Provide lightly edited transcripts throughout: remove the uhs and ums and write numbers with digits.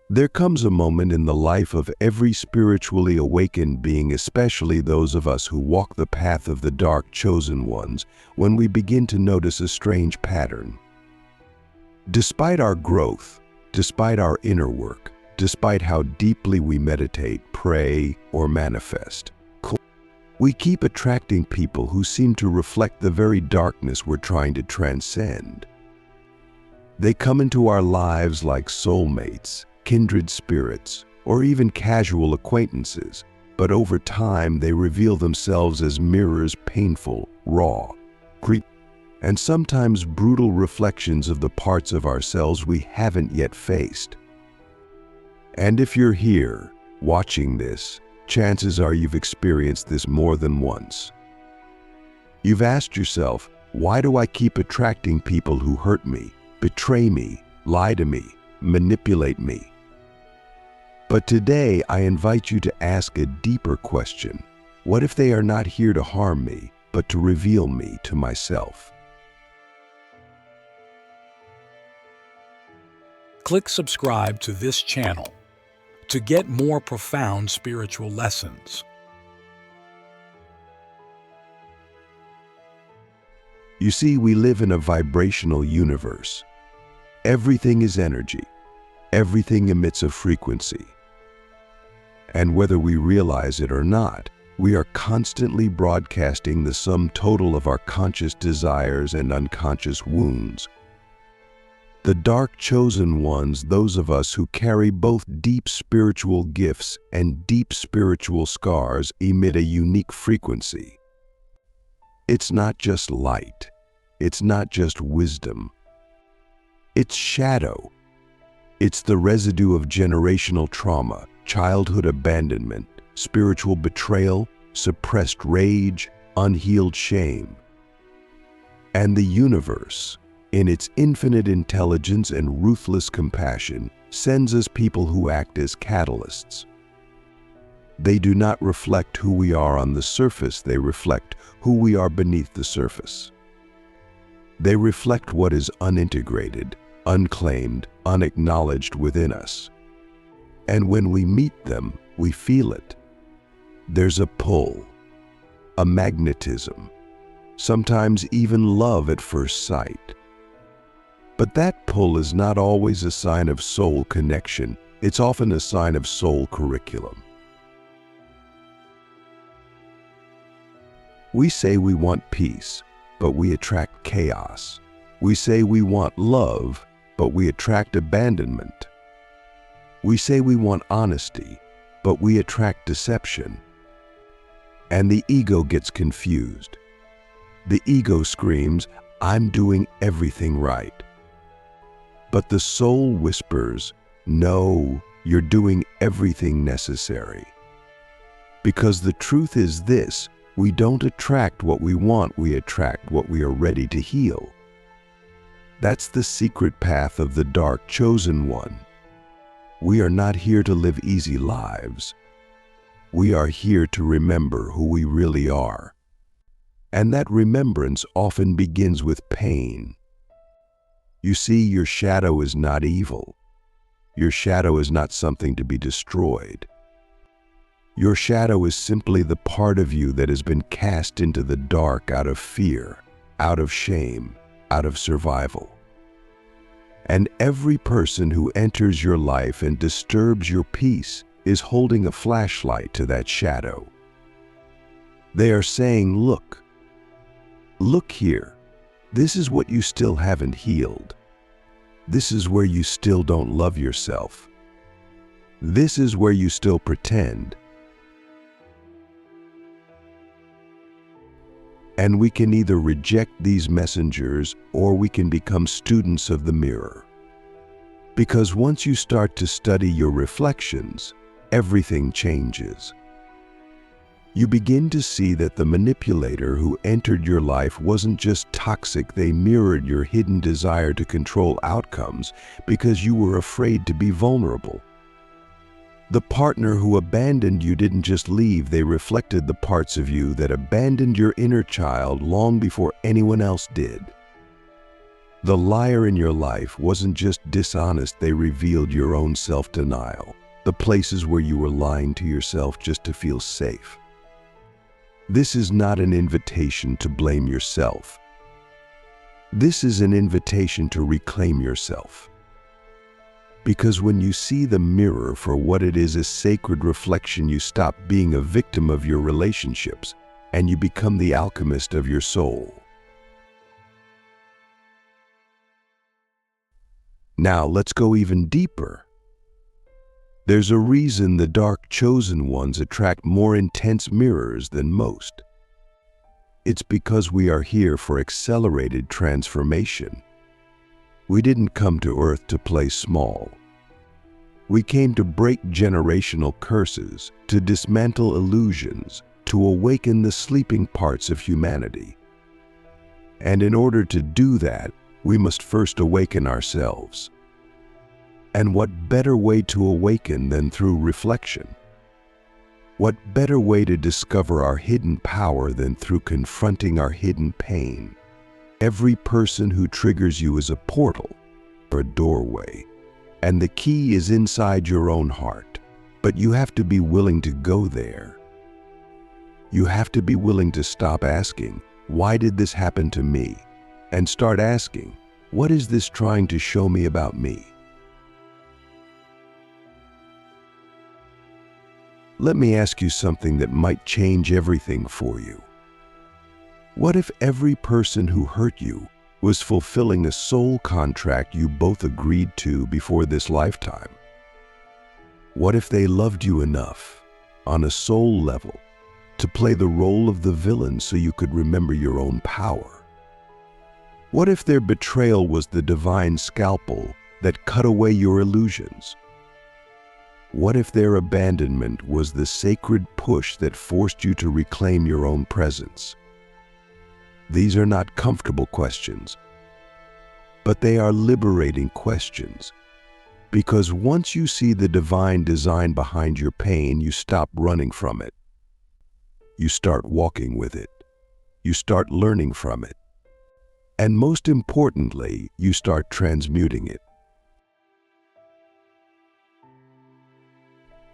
There comes a moment in the life of every spiritually awakened being, especially those of us who walk the path of the dark chosen ones, when we begin to notice a strange pattern. Despite our growth, despite our inner work, despite how deeply we meditate, pray, or manifest, we keep attracting people who seem to reflect the very darkness we're trying to transcend. They come into our lives like soulmates, kindred spirits, or even casual acquaintances, but over time they reveal themselves as mirrors, painful, raw, and sometimes brutal reflections of the parts of ourselves we haven't yet faced. And if you're here, watching this, chances are you've experienced this more than once. You've asked yourself, why do I keep attracting people who hurt me, betray me, lie to me, manipulate me? But today I invite you to ask a deeper question. What if they are not here to harm me, but to reveal me to myself? Click subscribe to this channel to get more profound spiritual lessons. You see, we live in a vibrational universe. Everything is energy. Everything emits a frequency. And whether we realize it or not, we are constantly broadcasting the sum total of our conscious desires and unconscious wounds. The dark chosen ones, those of us who carry both deep spiritual gifts and deep spiritual scars, emit a unique frequency. It's not just light. It's not just wisdom. It's shadow. It's the residue of generational trauma, childhood abandonment, spiritual betrayal, suppressed rage, unhealed shame. And the universe, in its infinite intelligence and ruthless compassion, sends us people who act as catalysts. They do not reflect who we are on the surface, they reflect who we are beneath the surface. They reflect what is unintegrated, unclaimed, unacknowledged within us. And when we meet them, we feel it. There's a pull, a magnetism, sometimes even love at first sight. But that pull is not always a sign of soul connection. It's often a sign of soul curriculum. We say we want peace, but we attract chaos. We say we want love, but we attract abandonment. We say we want honesty, but we attract deception. And the ego gets confused. The ego screams, "I'm doing everything right." But the soul whispers, "No, you're doing everything necessary." Because the truth is this, we don't attract what we want, we attract what we are ready to heal. That's the secret path of the dark chosen one. We are not here to live easy lives. We are here to remember who we really are. And that remembrance often begins with pain. You see, your shadow is not evil. Your shadow is not something to be destroyed. Your shadow is simply the part of you that has been cast into the dark out of fear, out of shame, out of survival. And every person who enters your life and disturbs your peace is holding a flashlight to that shadow. They are saying, look here. This is what you still haven't healed. This is where you still don't love yourself. This is where you still pretend. And we can either reject these messengers or we can become students of the mirror. Because once you start to study your reflections, everything changes. You begin to see that the manipulator who entered your life wasn't just toxic, they mirrored your hidden desire to control outcomes because you were afraid to be vulnerable. The partner who abandoned you didn't just leave, they reflected the parts of you that abandoned your inner child long before anyone else did. The liar in your life wasn't just dishonest, they revealed your own self-denial, the places where you were lying to yourself just to feel safe. This is not an invitation to blame yourself. This is an invitation to reclaim yourself. Because when you see the mirror for what it is, a sacred reflection, you stop being a victim of your relationships and you become the alchemist of your soul. Now let's go even deeper. There's a reason the dark chosen ones attract more intense mirrors than most. It's because we are here for accelerated transformation. We didn't come to Earth to play small. We came to break generational curses, to dismantle illusions, to awaken the sleeping parts of humanity. And in order to do that, we must first awaken ourselves. And what better way to awaken than through reflection? What better way to discover our hidden power than through confronting our hidden pain? Every person who triggers you is a portal or a doorway, and the key is inside your own heart. But you have to be willing to go there. You have to be willing to stop asking, "Why did this happen to me?" and start asking, "What is this trying to show me about me?" Let me ask you something that might change everything for you. What if every person who hurt you was fulfilling a soul contract you both agreed to before this lifetime? What if they loved you enough, on a soul level, to play the role of the villain so you could remember your own power? What if their betrayal was the divine scalpel that cut away your illusions? What if their abandonment was the sacred push that forced you to reclaim your own presence? These are not comfortable questions, but they are liberating questions. Because once you see the divine design behind your pain, you stop running from it. You start walking with it. You start learning from it. And most importantly, you start transmuting it.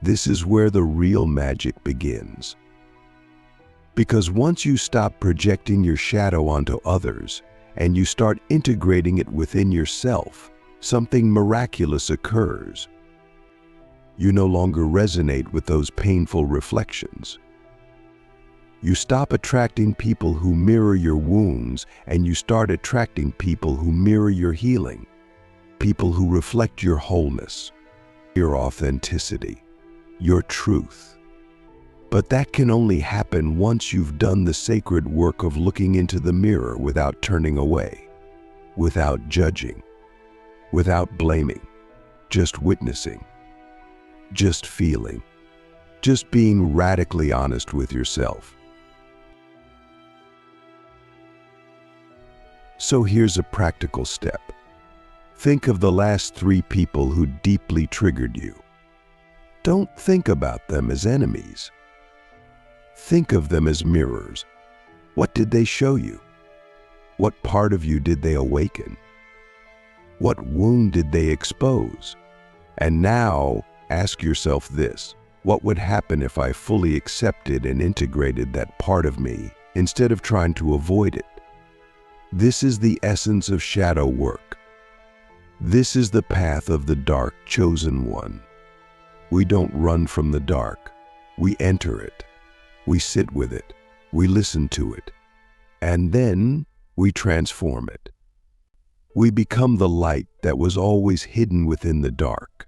This is where the real magic begins. Because once you stop projecting your shadow onto others and you start integrating it within yourself, something miraculous occurs. You no longer resonate with those painful reflections. You stop attracting people who mirror your wounds and you start attracting people who mirror your healing, people who reflect your wholeness, your authenticity, your truth. But that can only happen once you've done the sacred work of looking into the mirror without turning away, without judging, without blaming, just witnessing, just feeling, just being radically honest with yourself. So here's a practical step. Think of the last 3 people who deeply triggered you. Don't think about them as enemies. Think of them as mirrors. What did they show you? What part of you did they awaken? What wound did they expose? And now ask yourself this: what would happen if I fully accepted and integrated that part of me instead of trying to avoid it? This is the essence of shadow work. This is the path of the dark chosen one. We don't run from the dark. We enter it. We sit with it. We listen to it. And then we transform it. We become the light that was always hidden within the dark.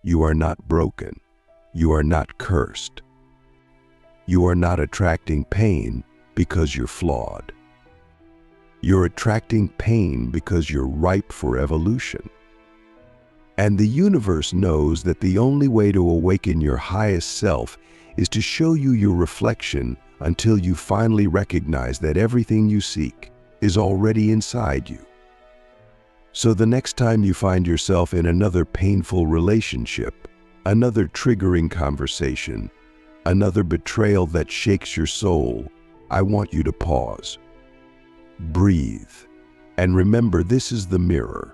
You are not broken. You are not cursed. You are not attracting pain because you're flawed. You're attracting pain because you're ripe for evolution. And the universe knows that the only way to awaken your highest self is to show you your reflection until you finally recognize that everything you seek is already inside you. So the next time you find yourself in another painful relationship, another triggering conversation, another betrayal that shakes your soul, I want you to pause. breathe, and remember, this is the mirror.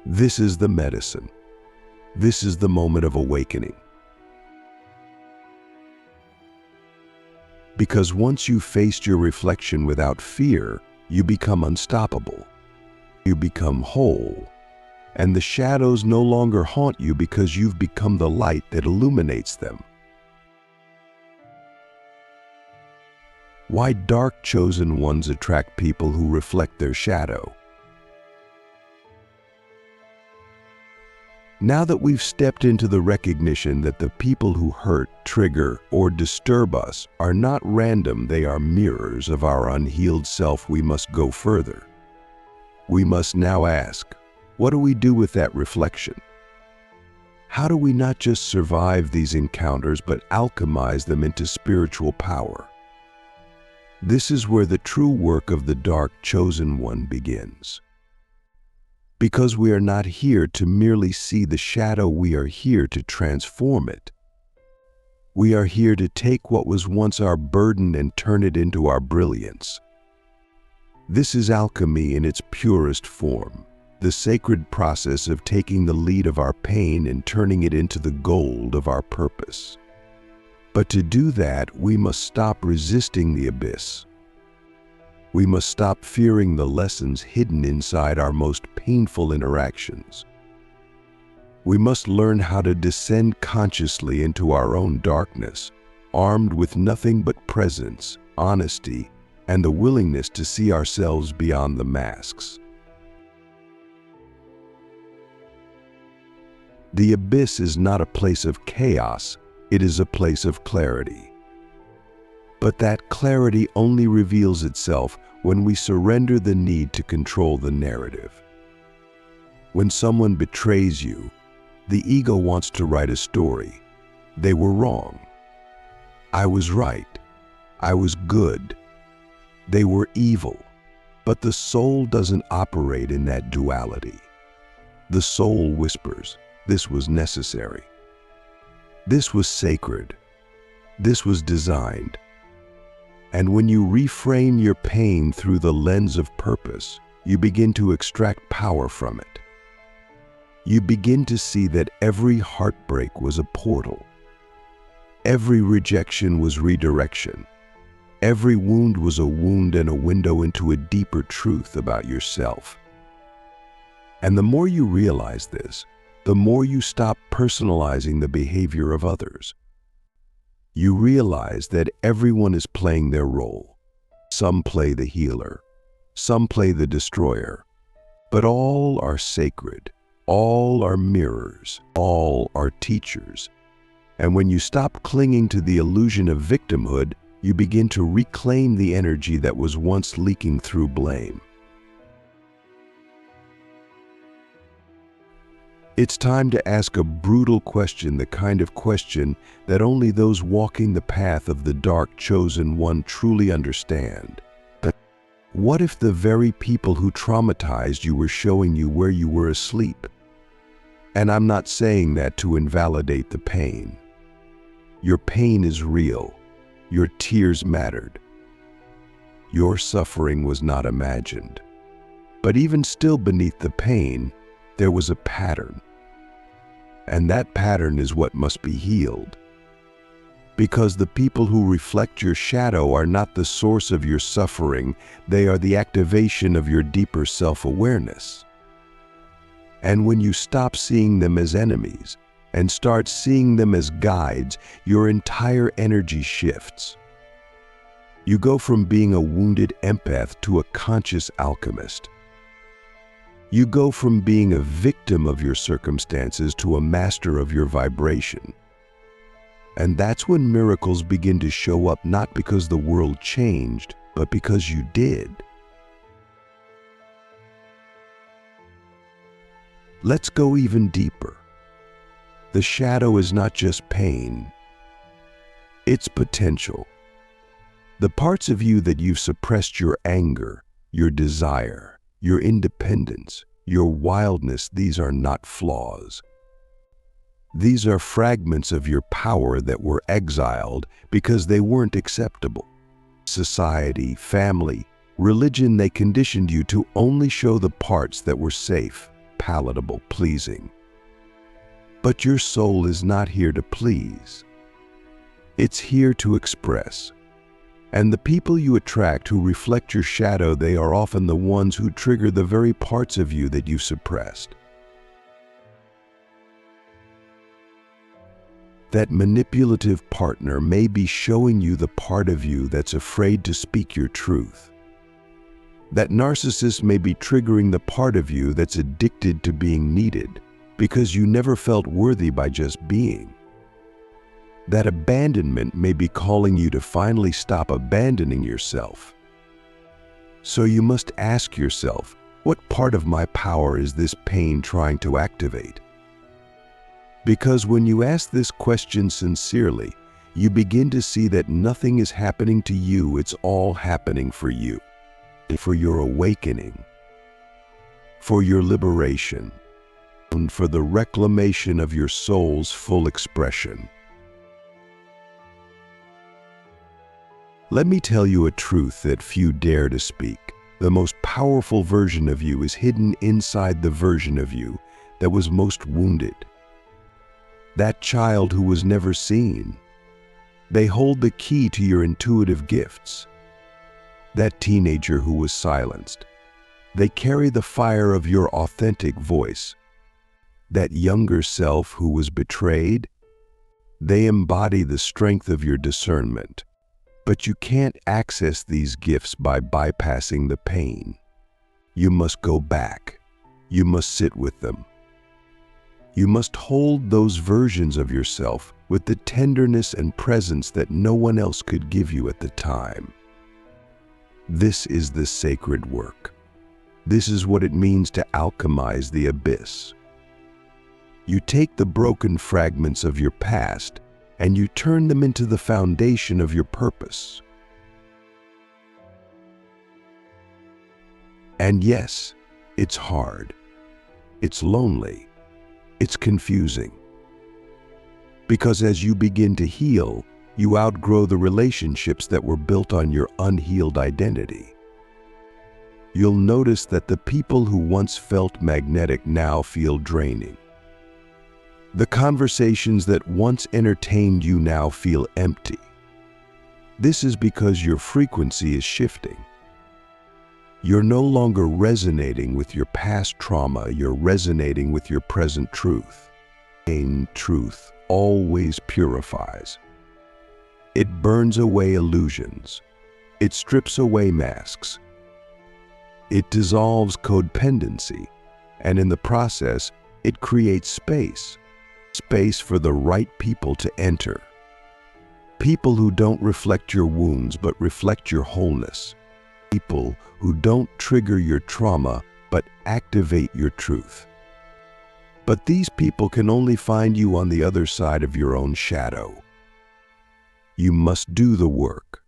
This is the medicine. This is the moment of awakening. Because once you've faced your reflection without fear, you become unstoppable. You become whole, and the shadows no longer haunt you because you've become the light that illuminates them. Why dark chosen ones attract people who reflect their shadow? Now that we've stepped into the recognition that the people who hurt, trigger, or disturb us are not random, they are mirrors of our unhealed self, we must go further. We must now ask, what do we do with that reflection? How do we not just survive these encounters, but alchemize them into spiritual power? This is where the true work of the dark chosen one begins. Because we are not here to merely see the shadow, we are here to transform it. We are here to take what was once our burden and turn it into our brilliance. This is alchemy in its purest form, the sacred process of taking the lead of our pain and turning it into the gold of our purpose. But to do that, we must stop resisting the abyss. We must stop fearing the lessons hidden inside our most painful interactions. We must learn how to descend consciously into our own darkness, armed with nothing but presence, honesty, and the willingness to see ourselves beyond the masks. The abyss is not a place of chaos, it is a place of clarity. But that clarity only reveals itself when we surrender the need to control the narrative. When someone betrays you, the ego wants to write a story. They were wrong. I was right. I was good. They were evil. But the soul doesn't operate in that duality. The soul whispers, this was necessary. This was sacred. This was designed. And when you reframe your pain through the lens of purpose, you begin to extract power from it. You begin to see that every heartbreak was a portal. Every rejection was redirection. Every wound was a wound and a window into a deeper truth about yourself. And the more you realize this, the more you stop personalizing the behavior of others. You realize that everyone is playing their role. Some play the healer, some play the destroyer, but all are sacred, all are mirrors, all are teachers. And when you stop clinging to the illusion of victimhood, you begin to reclaim the energy that was once leaking through blame. It's time to ask a brutal question, the kind of question that only those walking the path of the dark chosen one truly understand. What if the very people who traumatized you were showing you where you were asleep? And I'm not saying that to invalidate the pain. Your pain is real. Your tears mattered. Your suffering was not imagined. But even still, beneath the pain, there was a pattern. And that pattern is what must be healed. Because the people who reflect your shadow are not the source of your suffering, they are the activation of your deeper self-awareness. And when you stop seeing them as enemies and start seeing them as guides, your entire energy shifts. You go from being a wounded empath to a conscious alchemist. You go from being a victim of your circumstances to a master of your vibration. And that's when miracles begin to show up, not because the world changed, but because you did. Let's go even deeper. The shadow is not just pain, it's potential. The parts of you that you've suppressed, your anger, your desire, your independence, your wildness, these are not flaws. These are fragments of your power that were exiled because they weren't acceptable. Society, family, Religion, they conditioned you to only show the parts that were safe, palatable, pleasing. But your soul is not here to please. It's here to express. And the people you attract who reflect your shadow, they are often the ones who trigger the very parts of you that you suppressed. That manipulative partner may be showing you the part of you that's afraid to speak your truth. That narcissist may be triggering the part of you that's addicted to being needed because you never felt worthy by just being. That abandonment may be calling you to finally stop abandoning yourself. So you must ask yourself, what part of my power is this pain trying to activate? Because when you ask this question sincerely, you begin to see that nothing is happening to you, it's all happening for you. For your awakening, for your liberation, and for the reclamation of your soul's full expression. Let me tell you a truth that few dare to speak. The most powerful version of you is hidden inside the version of you that was most wounded. That child who was never seen. They hold the key to your intuitive gifts. That teenager who was silenced. They carry the fire of your authentic voice. That younger self who was betrayed. They embody the strength of your discernment. But you can't access these gifts by bypassing the pain. You must go back. You must sit with them. You must hold those versions of yourself with the tenderness and presence that no one else could give you at the time. This is the sacred work. This is what it means to alchemize the abyss. You take the broken fragments of your past and you turn them into the foundation of your purpose. And yes, it's hard. It's lonely. It's confusing. Because as you begin to heal, you outgrow the relationships that were built on your unhealed identity. You'll notice that the people who once felt magnetic now feel draining. The conversations that once entertained you now feel empty. This is because your frequency is shifting. You're no longer resonating with your past trauma, you're resonating with your present truth. And truth always purifies. It burns away illusions. It strips away masks. It dissolves codependency, and in the process, it creates space. Space for the right people to enter. People who don't reflect your wounds but reflect your wholeness. People who don't trigger your trauma but activate your truth. But these people can only find you on the other side of your own shadow. You must do the work.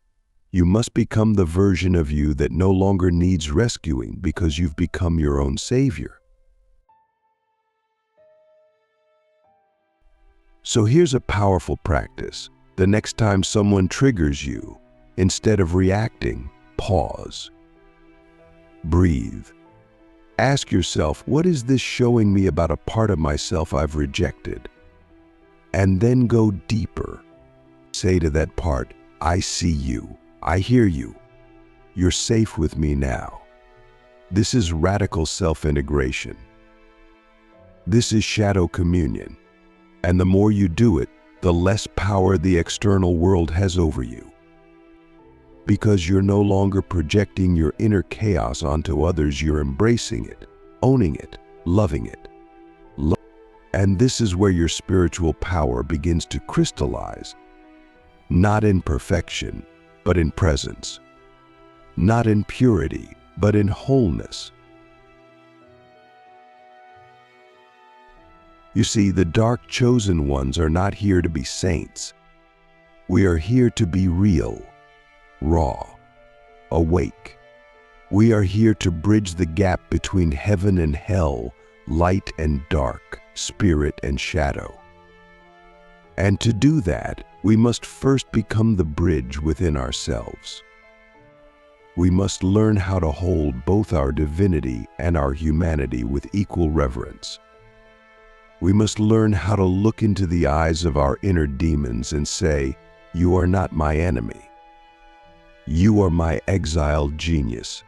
You must become the version of you that no longer needs rescuing because you've become your own savior. So here's a powerful practice. The next time someone triggers you, instead of reacting, pause. Breathe. Ask yourself, what is this showing me about a part of myself I've rejected? And then go deeper. Say to that part, I see you. I hear you. You're safe with me now. This is radical self-integration. This is shadow communion. And the more you do it, the less power the external world has over you. Because you're no longer projecting your inner chaos onto others, you're embracing it, owning it, loving it. And this is where your spiritual power begins to crystallize. Not in perfection, but in presence. Not in purity, but in wholeness. You see, the dark chosen ones are not here to be saints. We are here to be real, raw, awake. We are here to bridge the gap between heaven and hell, light and dark, spirit and shadow. And to do that, we must first become the bridge within ourselves. We must learn how to hold both our divinity and our humanity with equal reverence. We must learn how to look into the eyes of our inner demons and say, "You are not my enemy. You are my exiled genius."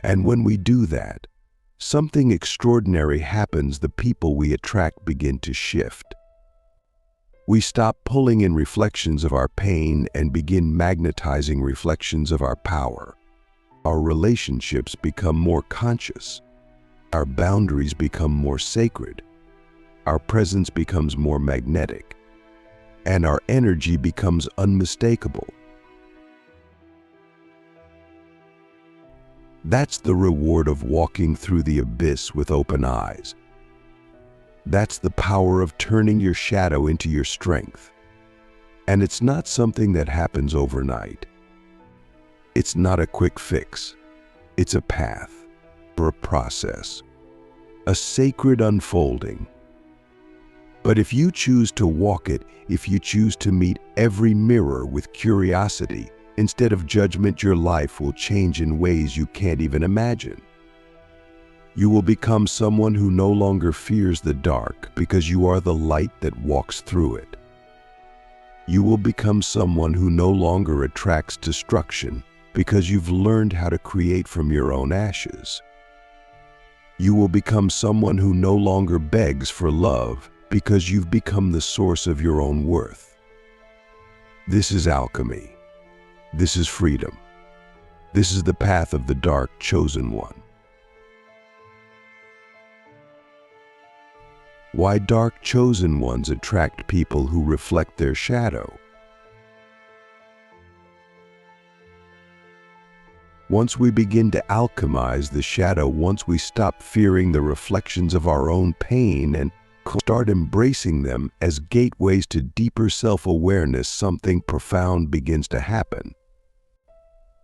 And when we do that, something extraordinary happens. The people we attract begin to shift. We stop pulling in reflections of our pain and begin magnetizing reflections of our power. Our relationships become more conscious. Our boundaries become more sacred. Our presence becomes more magnetic. And our energy becomes unmistakable. That's the reward of walking through the abyss with open eyes. That's the power of turning your shadow into your strength. And it's not something that happens overnight. It's not a quick fix. It's a path, or a process, a sacred unfolding. But if you choose to walk it, if you choose to meet every mirror with curiosity instead of judgment, your life will change in ways you can't even imagine. You will become someone who no longer fears the dark because you are the light that walks through it. You will become someone who no longer attracts destruction because you've learned how to create from your own ashes. You will become someone who no longer begs for love because you've become the source of your own worth. This is alchemy. This is freedom. This is the path of the dark chosen one. Why dark chosen ones attract people who reflect their shadow. Once we begin to alchemize the shadow, once we stop fearing the reflections of our own pain and start embracing them as gateways to deeper self-awareness, something profound begins to happen.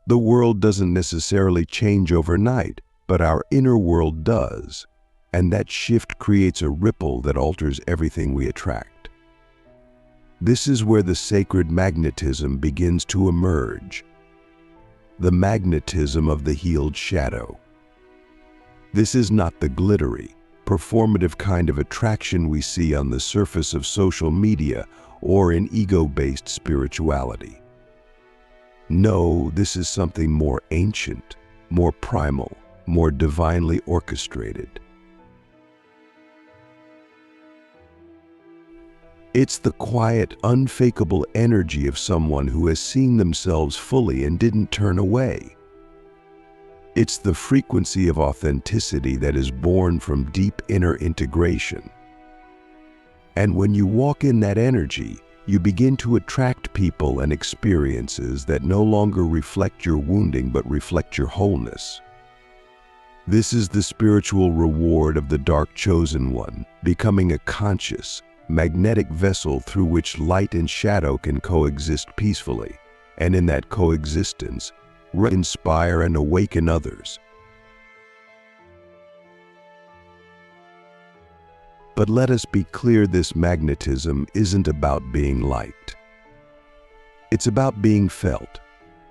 The world doesn't necessarily change overnight, but our inner world does. And that shift creates a ripple that alters everything we attract. This is where the sacred magnetism begins to emerge. The magnetism of the healed shadow. This is not the glittery, performative kind of attraction we see on the surface of social media or in ego-based spirituality. No, this is something more ancient, more primal, more divinely orchestrated. It's the quiet, unfakeable energy of someone who has seen themselves fully and didn't turn away. It's the frequency of authenticity that is born from deep inner integration. And when you walk in that energy, you begin to attract people and experiences that no longer reflect your wounding but reflect your wholeness. This is the spiritual reward of the dark chosen one, becoming a conscious, magnetic vessel through which light and shadow can coexist peacefully, and in that coexistence, inspire and awaken others. But let us be clear, this magnetism isn't about being liked. It's about being felt.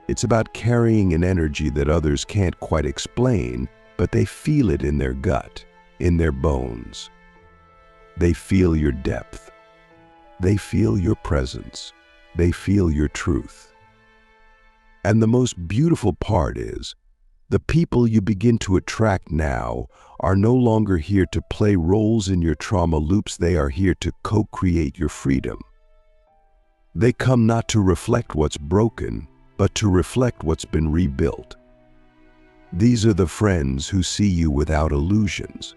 It's about carrying an energy that others can't quite explain, but they feel it in their gut, in their bones. They feel your depth. They feel your presence. They feel your truth. And the most beautiful part is, the people you begin to attract now are no longer here to play roles in your trauma loops. They are here to co-create your freedom. They come not to reflect what's broken, but to reflect what's been rebuilt. These are the friends who see you without illusions.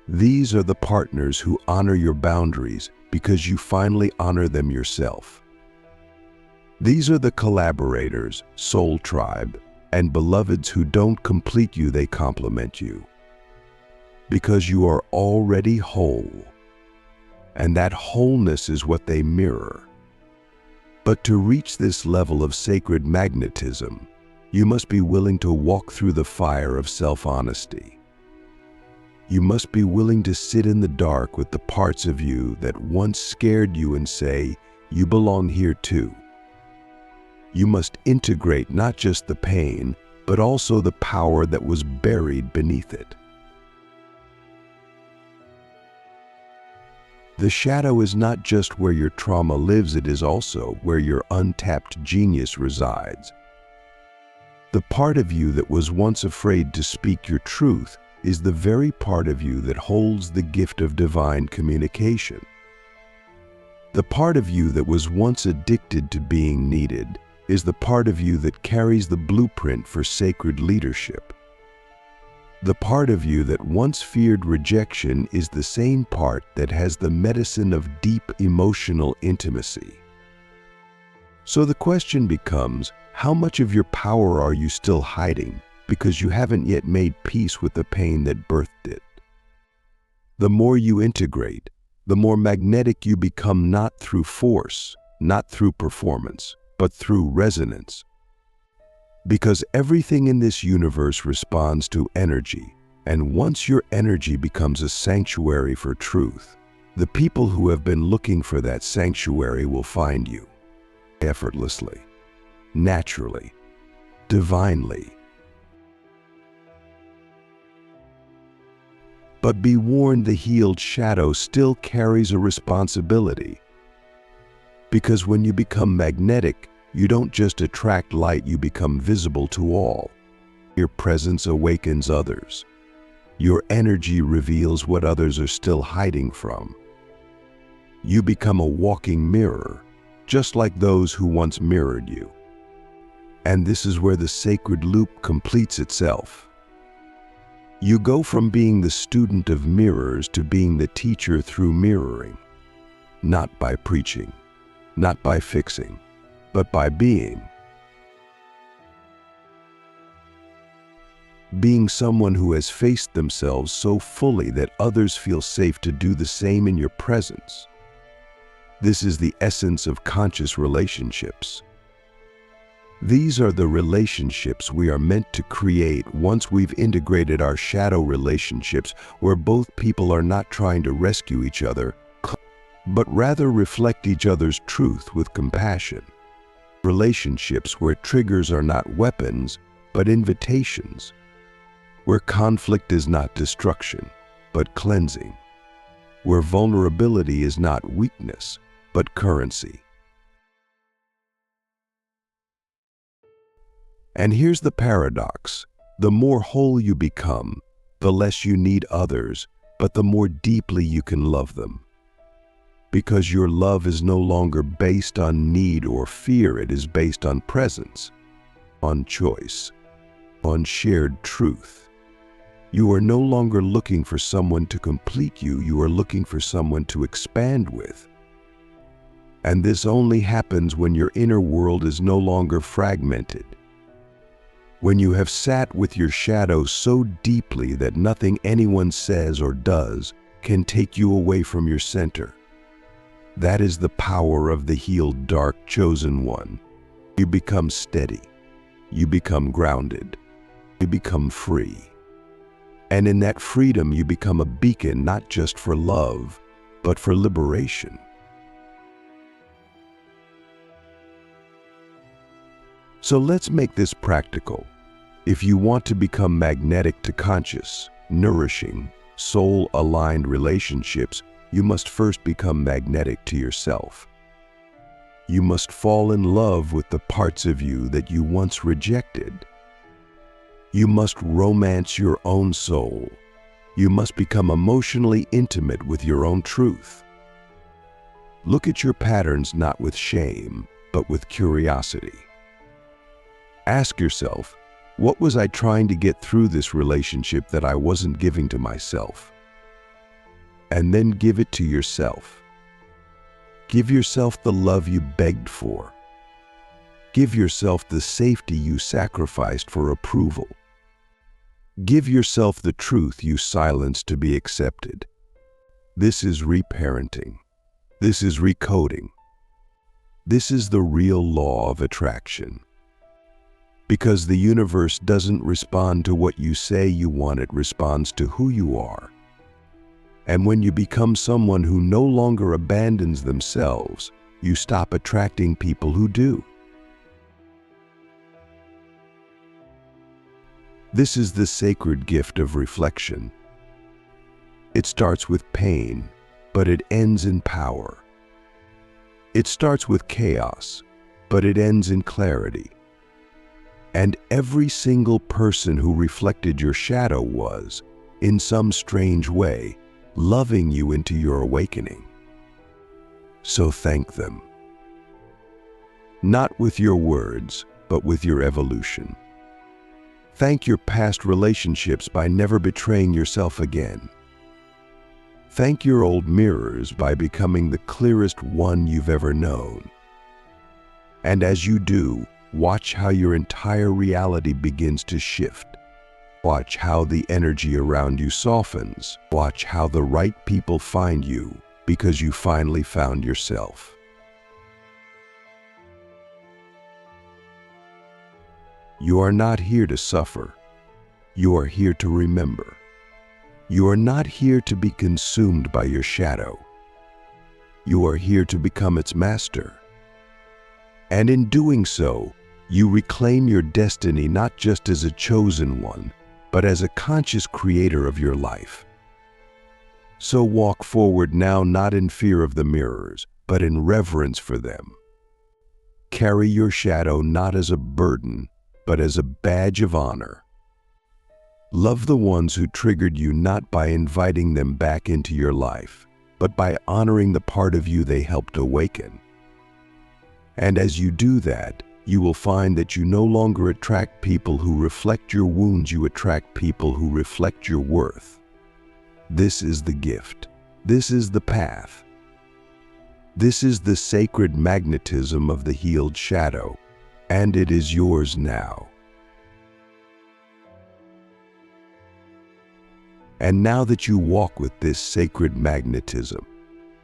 These are the partners who honor your boundaries because you finally honor them yourself. These are the collaborators, soul tribe, and beloveds who don't complete you, they complement you. Because you are already whole, and that wholeness is what they mirror. But to reach this level of sacred magnetism, you must be willing to walk through the fire of self-honesty. You must be willing to sit in the dark with the parts of you that once scared you and say, "You belong here too." You must integrate not just the pain, but also the power that was buried beneath it. The shadow is not just where your trauma lives, it is also where your untapped genius resides. The part of you that was once afraid to speak your truth is the very part of you that holds the gift of divine communication. The part of you that was once addicted to being needed is the part of you that carries the blueprint for sacred leadership. The part of you that once feared rejection is the same part that has the medicine of deep emotional intimacy. So the question becomes, how much of your power are you still hiding because you haven't yet made peace with the pain that birthed it? The more you integrate, the more magnetic you become, not through force, not through performance, but through resonance. Because everything in this universe responds to energy, and once your energy becomes a sanctuary for truth, the people who have been looking for that sanctuary will find you effortlessly, naturally, divinely. But be warned, the healed shadow still carries a responsibility. Because when you become magnetic, you don't just attract light, you become visible to all. Your presence awakens others. Your energy reveals what others are still hiding from. You become a walking mirror, just like those who once mirrored you. And this is where the sacred loop completes itself. You go from being the student of mirrors to being the teacher through mirroring. Not by preaching, not by fixing, but by being. Being someone who has faced themselves so fully that others feel safe to do the same in your presence. This is the essence of conscious relationships. These are the relationships we are meant to create once we've integrated our shadow relationships, where both people are not trying to rescue each other, but rather reflect each other's truth with compassion. Relationships where triggers are not weapons, but invitations. Where conflict is not destruction, but cleansing. Where vulnerability is not weakness, but currency. And here's the paradox. The more whole you become, the less you need others, but the more deeply you can love them. Because your love is no longer based on need or fear, it is based on presence, on choice, on shared truth. You are no longer looking for someone to complete you, you are looking for someone to expand with. And this only happens when your inner world is no longer fragmented. When you have sat with your shadow so deeply that nothing anyone says or does can take you away from your center. That is the power of the healed, dark, chosen one. You become steady. You become grounded. You become free. And in that freedom, you become a beacon not just for love, but for liberation. So let's make this practical. If you want to become magnetic to conscious, nourishing, soul-aligned relationships, you must first become magnetic to yourself. You must fall in love with the parts of you that you once rejected. You must romance your own soul. You must become emotionally intimate with your own truth. Look at your patterns not with shame, but with curiosity. Ask yourself, what was I trying to get through this relationship that I wasn't giving to myself? And then give it to yourself. Give yourself the love you begged for. Give yourself the safety you sacrificed for approval. Give yourself the truth you silenced to be accepted. This is reparenting. This is recoding. This is the real law of attraction. Because the universe doesn't respond to what you say you want, it responds to who you are. And when you become someone who no longer abandons themselves, you stop attracting people who do. This is the sacred gift of reflection. It starts with pain, but it ends in power. It starts with chaos, but it ends in clarity. And every single person who reflected your shadow was, in some strange way, loving you into your awakening. So thank them. Not with your words, but with your evolution. Thank your past relationships by never betraying yourself again. Thank your old mirrors by becoming the clearest one you've ever known. And as you do, watch how your entire reality begins to shift. Watch how the energy around you softens. Watch how the right people find you because you finally found yourself. You are not here to suffer. You are here to remember. You are not here to be consumed by your shadow. You are here to become its master. And in doing so, you reclaim your destiny not just as a chosen one, but as a conscious creator of your life. So walk forward now not in fear of the mirrors, but in reverence for them. Carry your shadow not as a burden, but as a badge of honor. Love the ones who triggered you not by inviting them back into your life, but by honoring the part of you they helped awaken. And as you do that, you will find that you no longer attract people who reflect your wounds, you attract people who reflect your worth. This is the gift. This is the path. This is the sacred magnetism of the healed shadow, and it is yours now. And now that you walk with this sacred magnetism,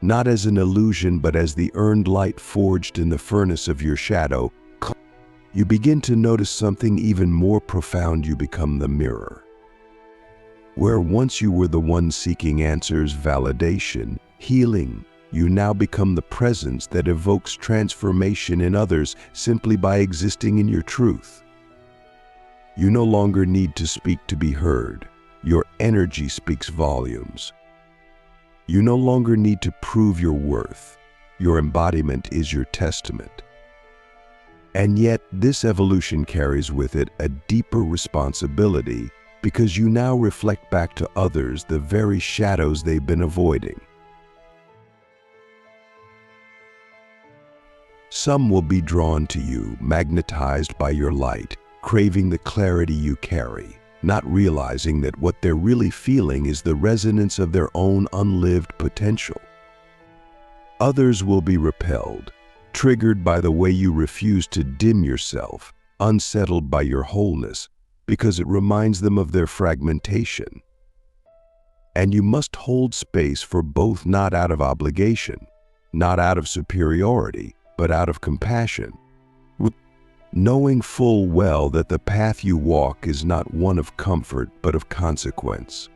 not as an illusion but as the earned light forged in the furnace of your shadow, you begin to notice something even more profound. You become the mirror. Where once you were the one seeking answers, validation, healing, you now become the presence that evokes transformation in others simply by existing in your truth. You no longer need to speak to be heard. Your energy speaks volumes. You no longer need to prove your worth. Your embodiment is your testament. And yet, this evolution carries with it a deeper responsibility because you now reflect back to others the very shadows they've been avoiding. Some will be drawn to you, magnetized by your light, craving the clarity you carry, not realizing that what they're really feeling is the resonance of their own unlived potential. Others will be repelled, triggered by the way you refuse to dim yourself, unsettled by your wholeness, because it reminds them of their fragmentation. And you must hold space for both, not out of obligation, not out of superiority, but out of compassion, knowing full well that the path you walk is not one of comfort but of consequence.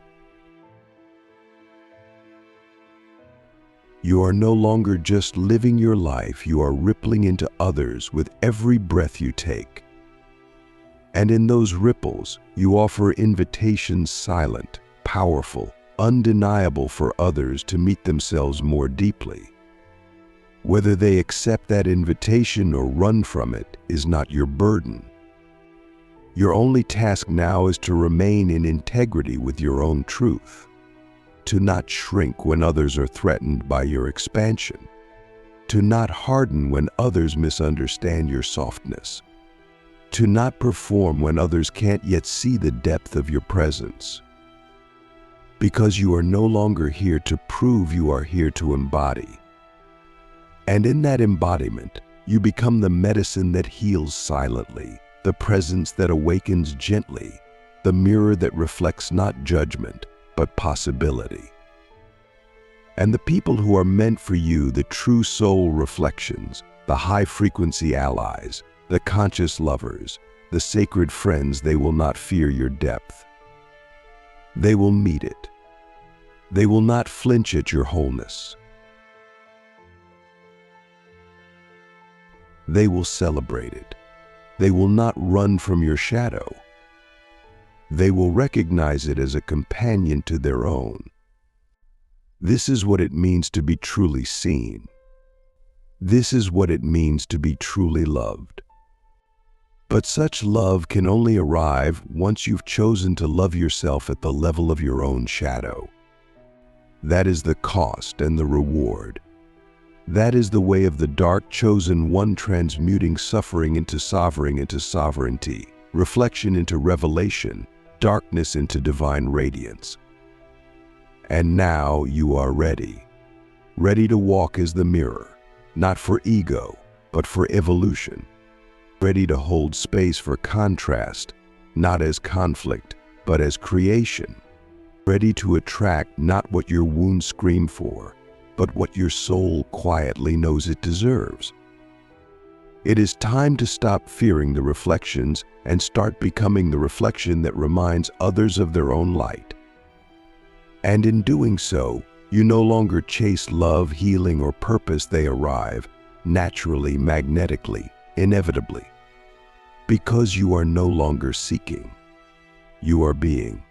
You are no longer just living your life, you are rippling into others with every breath you take. And in those ripples, you offer invitations silent, powerful, undeniable for others to meet themselves more deeply. Whether they accept that invitation or run from it is not your burden. Your only task now is to remain in integrity with your own truth, to not shrink when others are threatened by your expansion, to not harden when others misunderstand your softness, to not perform when others can't yet see the depth of your presence. Because you are no longer here to prove, you are here to embody. And in that embodiment, you become the medicine that heals silently, the presence that awakens gently, the mirror that reflects not judgment, but possibility. And the people who are meant for you, the true soul reflections, the high-frequency allies, the conscious lovers, the sacred friends, they will not fear your depth. They will meet it. They will not flinch at your wholeness. They will celebrate it. They will not run from your shadow. They will recognize it as a companion to their own. This is what it means to be truly seen. This is what it means to be truly loved. But such love can only arrive once you've chosen to love yourself at the level of your own shadow. That is the cost and the reward. That is the way of the dark chosen one, transmuting suffering into sovereignty, reflection into revelation, darkness into divine radiance. And now you are ready. Ready to walk as the mirror, not for ego, but for evolution. Ready to hold space for contrast, not as conflict, but as creation. Ready to attract not what your wounds scream for, but what your soul quietly knows it deserves. It is time to stop fearing the reflections and start becoming the reflection that reminds others of their own light. And in doing so, you no longer chase love, healing, or purpose. They arrive naturally, magnetically, inevitably. Because you are no longer seeking. You are being.